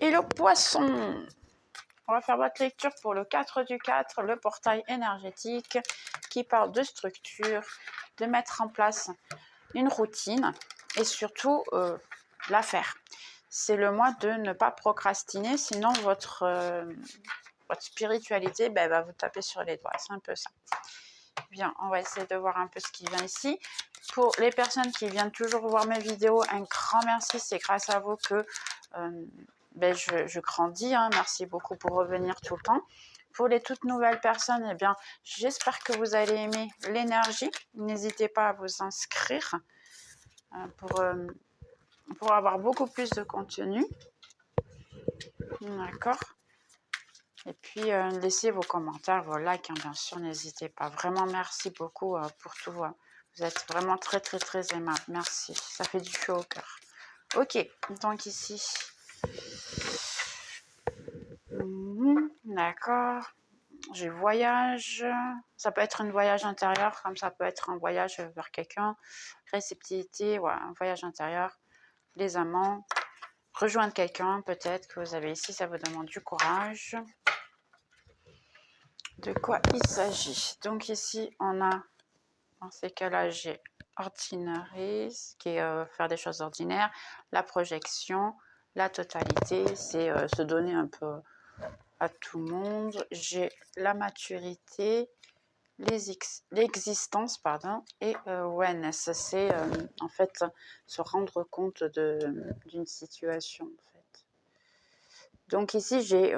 Et le poisson, on va faire votre lecture pour le 4 du 4, le portail énergétique qui parle de structure, de mettre en place une routine et surtout la faire. C'est le mois de ne pas procrastiner, sinon votre spiritualité va vous taper sur les doigts. C'est un peu ça. Bien, on va essayer de voir un peu ce qui vient ici. Pour les personnes qui viennent toujours voir mes vidéos, un grand merci. C'est grâce à vous que je grandis. Merci beaucoup pour revenir tout le temps. Pour les toutes nouvelles personnes, eh bien, j'espère que vous allez aimer l'énergie. N'hésitez pas à vous inscrire pour avoir beaucoup plus de contenu. D'accord. Et puis, laissez vos commentaires, vos likes, bien sûr, n'hésitez pas. Vraiment, merci beaucoup pour tout. Vous êtes vraiment très, très, très aimable. Merci, ça fait du chaud au cœur. Ok, donc ici. D'accord. Je voyage. Ça peut être un voyage intérieur, comme ça peut être un voyage vers quelqu'un. Réceptivité, ouais, un voyage intérieur. Les amants. Rejoindre quelqu'un, peut-être que vous avez ici, ça vous demande du courage. De quoi il s'agit? Donc ici, on a, dans ces cas-là, j'ai ordinaire, qui est faire des choses ordinaires, la projection, la totalité, c'est se donner un peu à tout le monde. J'ai la maturité, l'existence, pardon, et awareness, c'est en fait se rendre compte d'une situation, en fait. Donc ici, j'ai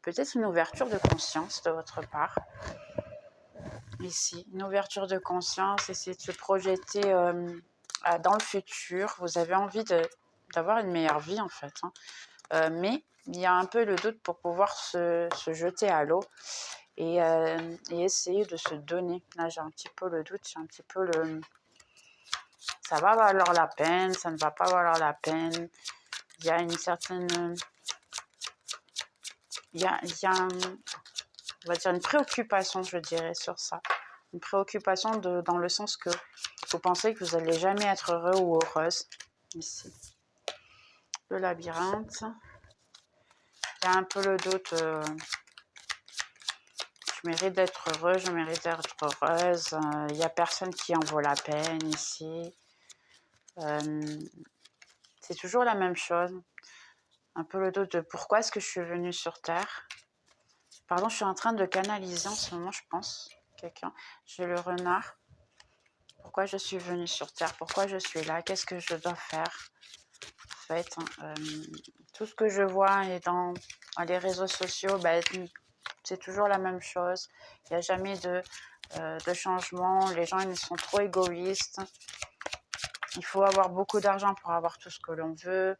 peut-être une ouverture de conscience de votre part. Ici, une ouverture de conscience, essayer de se projeter dans le futur. Vous avez envie d'avoir une meilleure vie, en fait. Mais il y a un peu le doute pour pouvoir se jeter à l'eau et essayer de se donner. Là, j'ai un petit peu le doute, j'ai un petit peu le... Ça va valoir la peine, ça ne va pas valoir la peine. Il y a une certaine... Il y a on va dire une préoccupation, je dirais, sur ça. Une préoccupation dans le sens que vous pensez que vous n'allez jamais être heureux ou heureuse. Ici. Le labyrinthe. Il y a un peu le doute. Je mérite d'être heureux, je mérite d'être heureuse. Il n'y a personne qui en vaut la peine ici. C'est toujours la même chose. Un peu le doute de pourquoi est-ce que je suis venue sur Terre. Pardon, je suis en train de canaliser en ce moment, je pense. Quelqu'un. J'ai le renard. Pourquoi je suis venue sur Terre? Pourquoi je suis là? Qu'est-ce que je dois faire? En fait, tout ce que je vois et dans les réseaux sociaux, c'est toujours la même chose. Il n'y a jamais de changement. Les gens, ils sont trop égoïstes. Il faut avoir beaucoup d'argent pour avoir tout ce que l'on veut.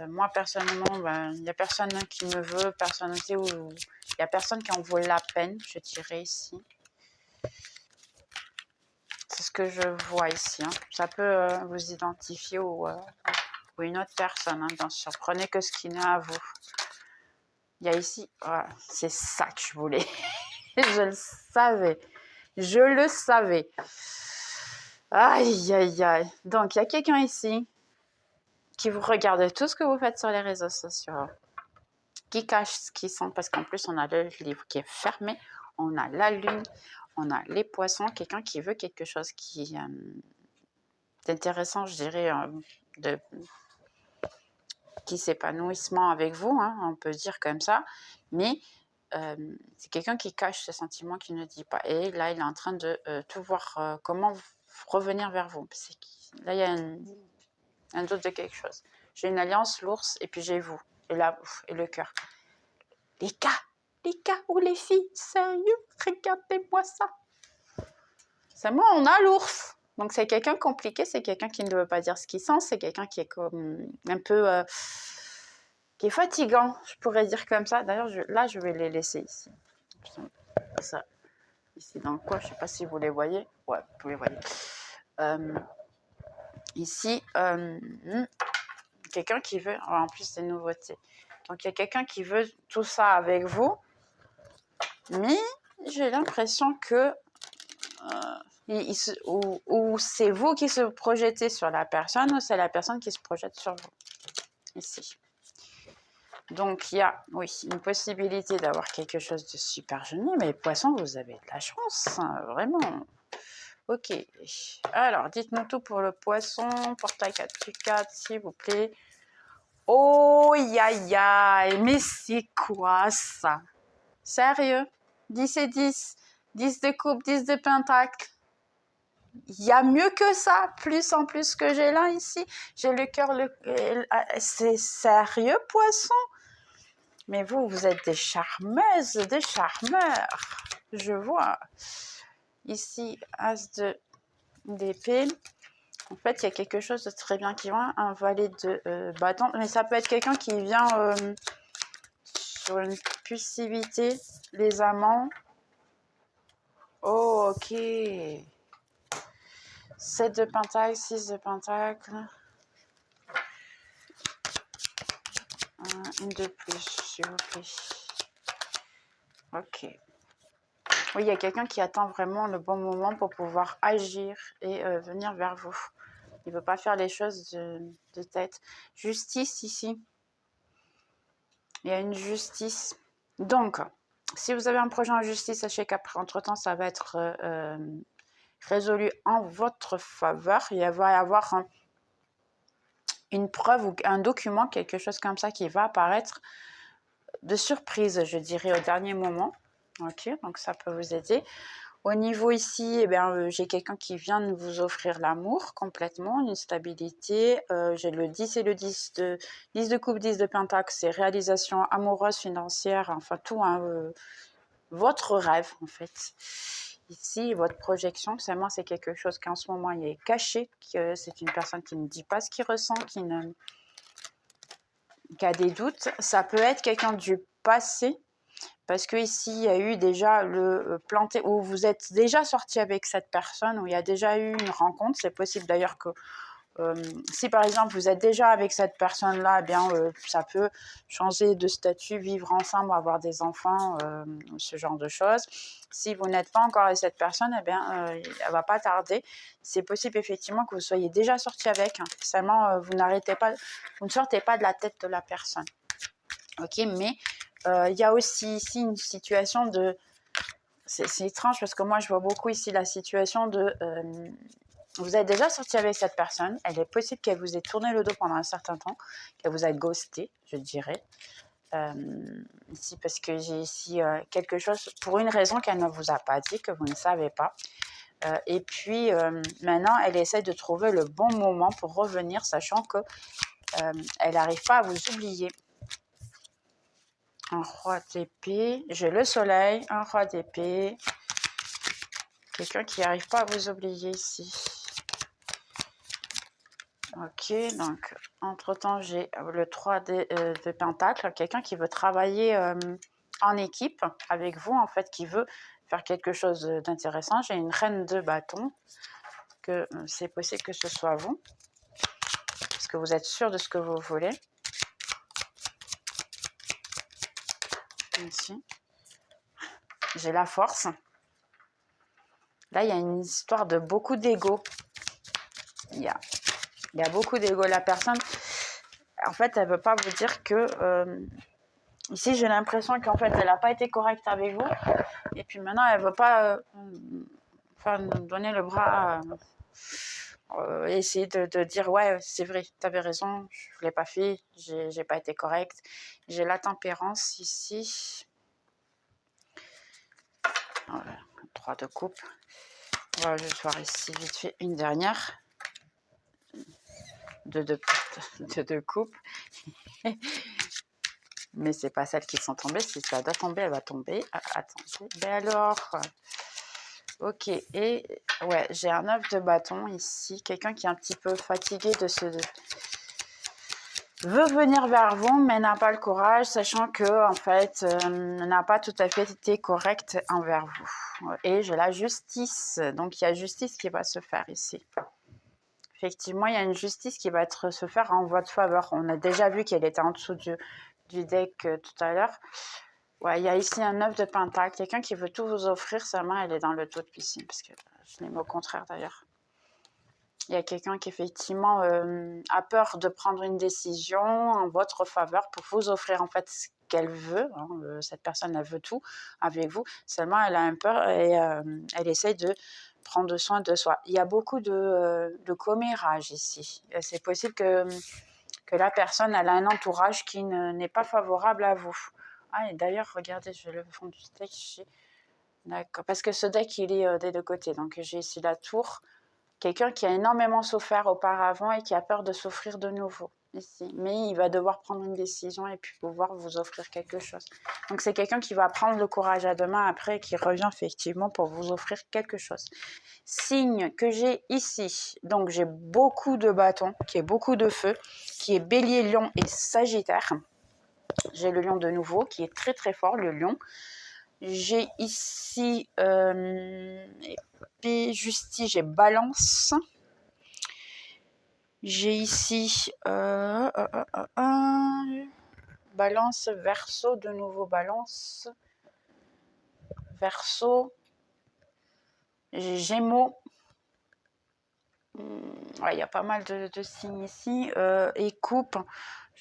Moi, personnellement, il n'y a personne qui me veut. Il n'y a personne qui en vaut la peine, je dirais ici. C'est ce que je vois ici. Ça peut vous identifier ou une autre personne, bien sûr. Prenez que ce qui n'est à vous. Il y a ici, voilà, c'est ça que je voulais. Je le savais. Je le savais. Aïe, aïe, aïe. Donc, il y a quelqu'un ici qui vous regarde tout ce que vous faites sur les réseaux sociaux, qui cache ce qu'ils sont, parce qu'en plus, on a le livre qui est fermé, on a la lune, on a les poissons, quelqu'un qui veut quelque chose qui est intéressant, je dirais, qui s'épanouissement avec vous, on peut dire comme ça, mais c'est quelqu'un qui cache ses sentiments, qui ne dit pas. Et là, il est en train de tout voir comment revenir vers vous. Là, il y a un doute de quelque chose. J'ai une alliance, l'ours, et puis j'ai vous. Et là, et le cœur. Les gars ou les filles, sérieux, regardez-moi ça. C'est moi, on a l'ours. Donc, c'est quelqu'un compliqué, c'est quelqu'un qui ne veut pas dire ce qu'il sent, c'est quelqu'un qui est comme un peu... qui est fatigant, je pourrais dire comme ça. D'ailleurs, là, je vais les laisser ici. Ça, ici dans le coin, je ne sais pas si vous les voyez. Ouais, vous les voyez. Ici, quelqu'un qui veut... en plus, des nouveautés. Donc, il y a quelqu'un qui veut tout ça avec vous. Mais j'ai l'impression que... ou c'est vous qui se projetez sur la personne, ou c'est la personne qui se projette sur vous. Ici. Donc, il y a, oui, une possibilité d'avoir quelque chose de super génial, mais poisson, vous avez de la chance, hein, vraiment. Ok. Alors, dites-nous tout pour le poisson. Portail 4x4, s'il vous plaît. Oh, aïe, mais c'est quoi ça? Sérieux? 10 et 10. 10 de coupe, 10 de pentacle. Il y a mieux que ça, plus en plus que j'ai là ici. J'ai le cœur, c'est sérieux, poisson? Mais vous êtes des charmeuses, des charmeurs. Je vois. Ici, as d'épée. En fait, il y a quelque chose de très bien qui vient, un valet de bâton. Mais ça peut être quelqu'un qui vient sur une pulsivité, les amants. Oh, ok. 7 de pentacle, 6 de pentacle. Une de plus, s'il vous plaît. Ok. Oui, il y a quelqu'un qui attend vraiment le bon moment pour pouvoir agir et venir vers vous. Il ne veut pas faire les choses de tête. Justice ici. Il y a une justice. Donc, si vous avez un projet en justice, sachez qu'après, entre-temps, ça va être résolu en votre faveur. Il va y avoir une preuve ou un document, quelque chose comme ça qui va apparaître de surprise, je dirais, au dernier moment. Ok, donc ça peut vous aider. Au niveau ici, j'ai quelqu'un qui vient de vous offrir l'amour complètement, une stabilité. J'ai le 10 et le 10 de coupe, 10 de pentacle, c'est réalisation amoureuse, financière, enfin tout, hein, votre rêve en fait. Ici, votre projection, seulement c'est quelque chose qu'en ce moment il est caché, que c'est une personne qui ne dit pas ce qu'il ressent, qui a des doutes. Ça peut être quelqu'un du passé. Parce que ici, il y a eu déjà le planté, où vous êtes déjà sorti avec cette personne, où il y a déjà eu une rencontre. C'est possible d'ailleurs que si par exemple vous êtes déjà avec cette personne-là, ça peut changer de statut, vivre ensemble, avoir des enfants, ce genre de choses. Si vous n'êtes pas encore avec cette personne, elle ne va pas tarder. C'est possible effectivement que vous soyez déjà sorti avec. Hein. Seulement, vous ne sortez pas de la tête de la personne. Ok, mais il y a aussi ici une situation de... C'est étrange parce que moi, je vois beaucoup ici la situation de... vous êtes déjà sorti avec cette personne. Elle est possible qu'elle vous ait tourné le dos pendant un certain temps, qu'elle vous ait ghosté, je dirais. Ici, parce que j'ai ici quelque chose, pour une raison qu'elle ne vous a pas dit, que vous ne savez pas. Et puis, maintenant, elle essaie de trouver le bon moment pour revenir, sachant qu'elle n'arrive pas à vous oublier. Un roi d'épée. J'ai le soleil, un roi d'épée. Quelqu'un qui n'arrive pas à vous oublier ici. Ok, donc entre-temps, j'ai le 3 de pentacle. Quelqu'un qui veut travailler en équipe avec vous, en fait, qui veut faire quelque chose d'intéressant. J'ai une reine de bâton, que c'est possible que ce soit vous, parce que vous êtes sûr de ce que vous voulez. Ici. J'ai la force. Là, il y a une histoire de beaucoup d'ego. Il y a beaucoup d'ego. La personne, en fait, elle ne veut pas vous dire que... ici, j'ai l'impression qu'en fait, elle n'a pas été correcte avec vous. Et puis maintenant, elle ne veut pas nous donner le bras... essayer de dire, ouais, c'est vrai, tu avais raison, je ne l'ai pas fait, j'ai pas été correcte. J'ai la tempérance ici. Voilà, 3 de coupe. On va juste voir ici vite fait une dernière. De coupe. Mais c'est pas celles qui sont tombées. Si ça doit tomber, elle va tomber. Ah, attendez. Ben alors. Ok. Et ouais, j'ai un 9 de bâton ici. Quelqu'un qui est un petit peu fatigué veut venir vers vous, mais n'a pas le courage, sachant que en fait, n'a pas tout à fait été correct envers vous. Et j'ai la justice. Donc il y a justice qui va se faire ici. Effectivement, il y a une justice qui va se faire en votre faveur. On a déjà vu qu'elle était en dessous du deck tout à l'heure. Ouais, il y a ici un 9 de pentacle. Quelqu'un qui veut tout vous offrir, seulement elle est dans le taux de piscine. Parce que je l'ai mis au contraire d'ailleurs. Il y a quelqu'un qui effectivement a peur de prendre une décision en votre faveur pour vous offrir en fait ce qu'elle veut. Hein. Cette personne, elle veut tout avec vous. Seulement, elle a un peur et elle essaye de prendre soin de soi. Il y a beaucoup de commérage ici. C'est possible que la personne elle a un entourage qui n'est pas favorable à vous. Ah, et d'ailleurs, regardez, je le fond du deck. D'accord, parce que ce deck, il est des deux côtés. Donc, j'ai ici la tour. Quelqu'un qui a énormément souffert auparavant et qui a peur de souffrir de nouveau ici. Mais il va devoir prendre une décision et puis pouvoir vous offrir quelque chose. Donc, c'est quelqu'un qui va prendre le courage à deux mains après et qui revient effectivement pour vous offrir quelque chose. Signe que j'ai ici, donc j'ai beaucoup de bâtons, qui est beaucoup de feu, qui est bélier, lion et sagittaire. J'ai le lion de nouveau, qui est très très fort, le lion. J'ai ici, épée, justice, j'ai balance. J'ai ici, balance, verseau, de nouveau balance. Verseau. J'ai gémeaux. Ouais, il y a pas mal de signes ici. Et coupe.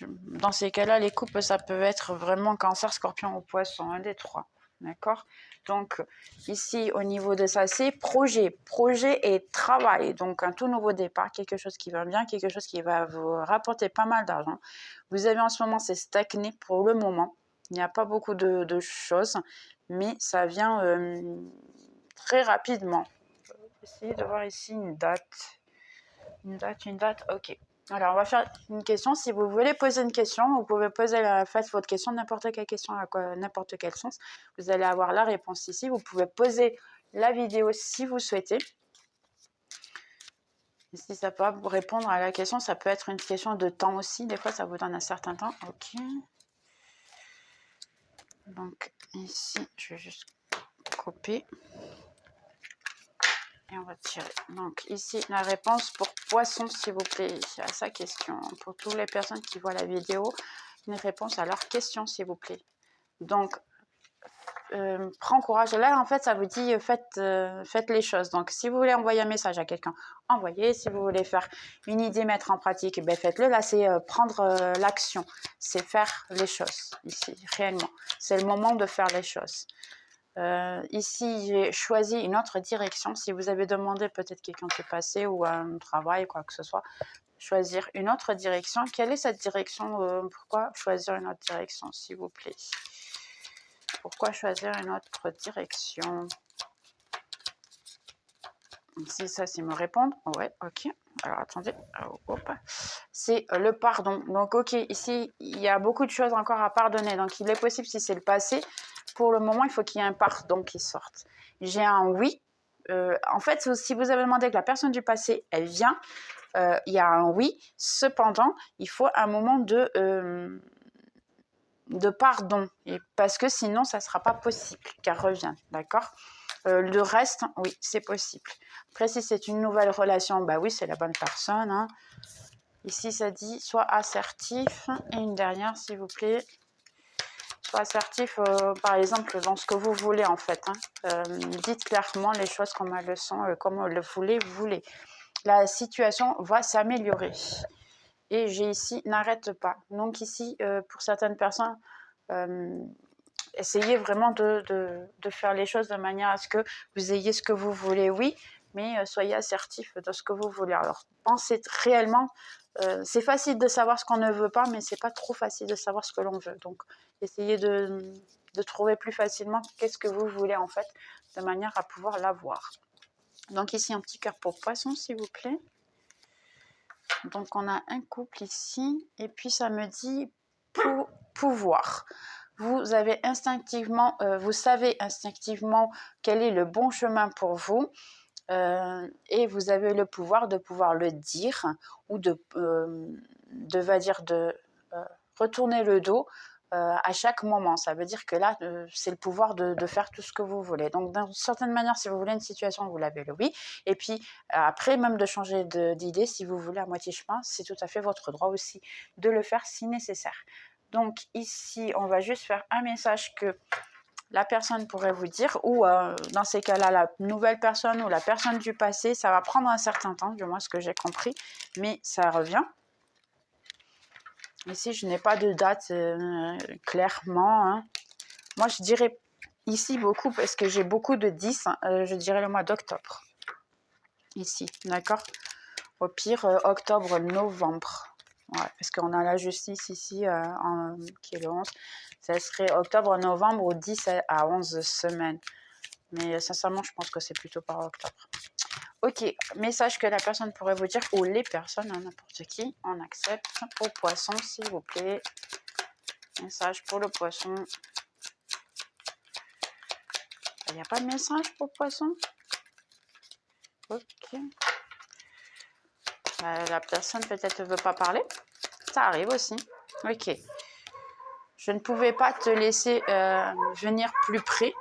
Dans ces cas-là, les coupes, ça peut être vraiment cancer, scorpion ou poisson, un des trois. D'accord? Donc, ici, au niveau de ça, c'est projet. Projet et travail. Donc, un tout nouveau départ, quelque chose qui va bien, quelque chose qui va vous rapporter pas mal d'argent. Vous avez en ce moment, c'est stagné pour le moment. Il n'y a pas beaucoup de choses, mais ça vient très rapidement. Je vais essayer de voir ici une date. Une date, ok. Alors, on va faire une question. Si vous voulez poser une question, vous pouvez poser faites votre question, n'importe quelle question, à n'importe quel sens. Vous allez avoir la réponse ici. Vous pouvez poser la vidéo si vous souhaitez. Et si ça peut pas vous répondre à la question, ça peut être une question de temps aussi. Des fois, ça vous donne un certain temps. Ok. Donc, ici, je vais juste copier. Et on va tirer. Donc ici, la réponse pour poisson, s'il vous plaît, à sa question. Pour toutes les personnes qui voient la vidéo, une réponse à leur question, s'il vous plaît. Donc, prends courage. Là, en fait, ça vous dit, faites les choses. Donc, si vous voulez envoyer un message à quelqu'un, envoyez. Si vous voulez faire une idée, mettre en pratique, ben, faites-le. Là, c'est prendre l'action. C'est faire les choses, ici, réellement. C'est le moment de faire les choses. Ici, j'ai choisi une autre direction. Si vous avez demandé peut-être quelqu'un qui est passé ou un travail, quoi que ce soit, choisir une autre direction. Quelle est cette direction? Pourquoi choisir une autre direction, s'il vous plaît? Pourquoi choisir une autre direction? Si ça, c'est me répondre. Ouais, ok. Alors, attendez. C'est le pardon. Donc, ok, ici, il y a beaucoup de choses encore à pardonner. Donc, il est possible, si c'est le passé, pour le moment, il faut qu'il y ait un pardon qui sorte. J'ai un oui. En fait, si vous avez demandé que la personne du passé, elle vient, il y a un oui. Cependant, il faut un moment de pardon. Parce que sinon, ça ne sera pas possible qu'elle revienne. D'accord? Le reste, oui, c'est possible. Après, si c'est une nouvelle relation, bah oui, c'est la bonne personne. Hein. Ici, ça dit soit assertif. Et une dernière, s'il vous plaît. Soit assertif, par exemple, dans ce que vous voulez, en fait. Hein. Dites clairement les choses comme elles le sont, comme vous le voulez. La situation va s'améliorer. Et j'ai ici, n'arrête pas. Donc ici, pour certaines personnes, essayez vraiment de faire les choses de manière à ce que vous ayez ce que vous voulez, oui, mais soyez assertif dans ce que vous voulez. Alors, pensez réellement, c'est facile de savoir ce qu'on ne veut pas, mais c'est pas trop facile de savoir ce que l'on veut. Donc, essayez de trouver plus facilement qu'est-ce que vous voulez en fait, de manière à pouvoir l'avoir. Donc ici, un petit cœur pour poisson, s'il vous plaît. Donc, on a un couple ici, et puis ça me dit pouvoir. Vous avez instinctivement, vous savez instinctivement quel est le bon chemin pour vous, et vous avez le pouvoir de pouvoir le dire ou de retourner le dos à chaque moment. Ça veut dire que là, c'est le pouvoir de faire tout ce que vous voulez. Donc, d'une certaine manière, si vous voulez une situation, vous l'avez le oui. Et puis, après, même de changer d'idée, si vous voulez à moitié chemin, c'est tout à fait votre droit aussi de le faire si nécessaire. Donc ici, on va juste faire un message que la personne pourrait vous dire, ou dans ces cas-là, la nouvelle personne ou la personne du passé, ça va prendre un certain temps, du moins ce que j'ai compris, mais ça revient. Ici, je n'ai pas de date clairement. Hein. Moi, je dirais ici beaucoup, parce que j'ai beaucoup de 10, je dirais le mois d'octobre. Ici, d'accord? Au pire, octobre, novembre. Ouais, parce qu'on a la justice ici, qui est le 11. Ça serait octobre, novembre, ou 10 à 11 semaines. Mais sincèrement, je pense que c'est plutôt par octobre. Ok, message que la personne pourrait vous dire, ou les personnes, hein, n'importe qui, on accepte. Au poisson, s'il vous plaît. Message pour le poisson. Il n'y a pas de message pour poisson? Ok. La personne peut-être ne veut pas parler. Ça arrive aussi. Ok. Je ne pouvais pas te laisser venir plus près.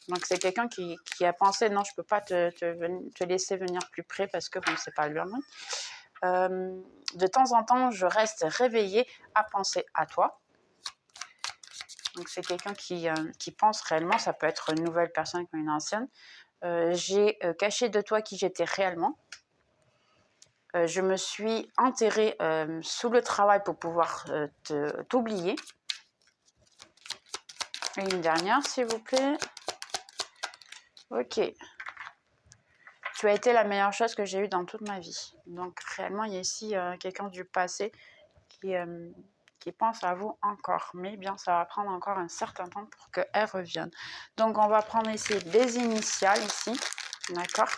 Donc, c'est quelqu'un qui a pensé, non, je ne peux pas te laisser venir plus près parce que bon, c'est pas lui. De temps en temps, je reste réveillée à penser à toi. Donc, c'est quelqu'un qui pense réellement. Ça peut être une nouvelle personne comme une ancienne. J'ai caché de toi qui j'étais réellement. Je me suis enterrée sous le travail pour pouvoir t'oublier. Et une dernière, s'il vous plaît. Ok. Tu as été la meilleure chose que j'ai eue dans toute ma vie. Donc, réellement, il y a ici quelqu'un du passé qui pense à vous encore. Mais bien, ça va prendre encore un certain temps pour qu'elle revienne. Donc, on va prendre ici des initiales, ici. D'accord?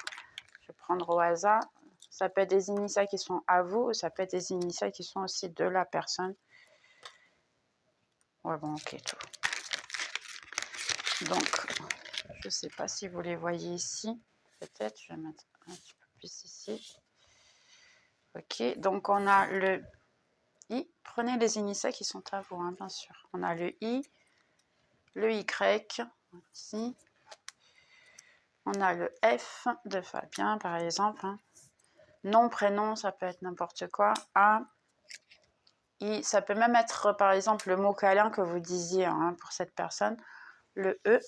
Je vais prendre au hasard. Ça peut être des initiales qui sont à vous, ou ça peut être des initiales qui sont aussi de la personne. Ouais, bon, ok, tout. Donc, je ne sais pas si vous les voyez ici. Peut-être, je vais mettre un petit peu plus ici. Ok, donc on a le I. Prenez les initiales qui sont à vous, hein, bien sûr. On a le I, le Y, ici. On a le F de Fabien, par exemple. Hein. Nom, prénom, ça peut être n'importe quoi. A, I, ça peut même être, par exemple, le mot câlin que vous disiez hein, pour cette personne. Le E.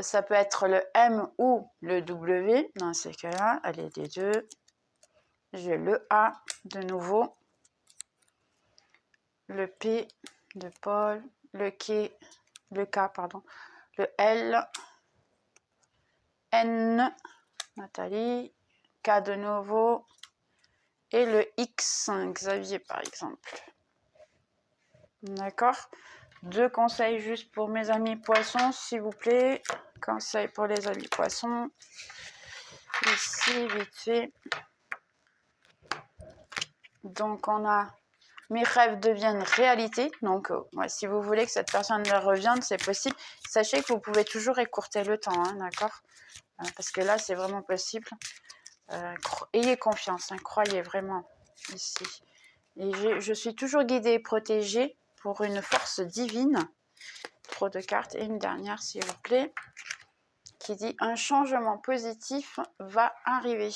Ça peut être le M ou le W. Dans ces cas-là, allez, les deux. J'ai le A de nouveau. Le P de Paul. Le K, pardon. Le L. N, Nathalie. K de nouveau. Et le X, Xavier, par exemple. D'accord? 2 conseils juste pour mes amis poissons, s'il vous plaît. Conseil pour les amis poissons. Ici, vite fait. Donc, on a mes rêves deviennent réalité. Donc, si vous voulez que cette personne revienne, c'est possible. Sachez que vous pouvez toujours écourter le temps, hein, d'accord? Parce que là, c'est vraiment possible. Ayez confiance, hein, croyez vraiment ici. Et je suis toujours guidée et protégée pour une force divine. Trop de cartes. Et une dernière, s'il vous plaît, qui dit un changement positif va arriver.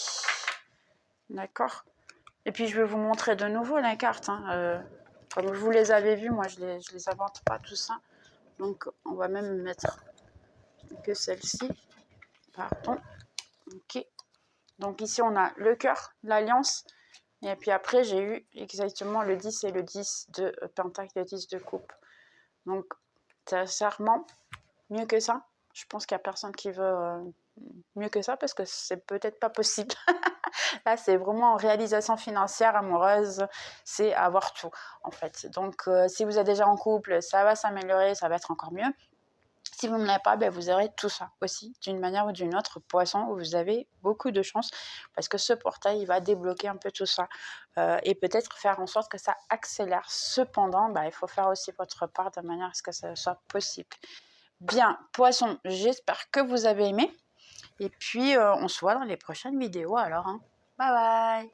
D'accord? Et puis, je vais vous montrer de nouveau les cartes. Hein. Comme vous les avez vues, moi, je les invente pas tout ça. Donc, on va même mettre que celle-ci. Pardon. Ok. Donc, ici, on a le cœur, l'alliance. Et puis après, j'ai eu exactement le 10 et le 10 de pentacle, le 10 de coupe. Donc, sincèrement, mieux que ça. Je pense qu'il n'y a personne qui veut mieux que ça parce que c'est peut-être pas possible. Là, c'est vraiment en réalisation financière, amoureuse, c'est avoir tout en fait. Donc, si vous êtes déjà en couple, ça va s'améliorer, ça va être encore mieux. Si vous ne l'avez pas, ben vous aurez tout ça aussi, d'une manière ou d'une autre. Poisson, vous avez beaucoup de chance parce que ce portail, il va débloquer un peu tout ça et peut-être faire en sorte que ça accélère. Cependant, il faut faire aussi votre part de manière à ce que ça soit possible. Bien, poisson, j'espère que vous avez aimé. Et puis, on se voit dans les prochaines vidéos alors. Hein. Bye bye!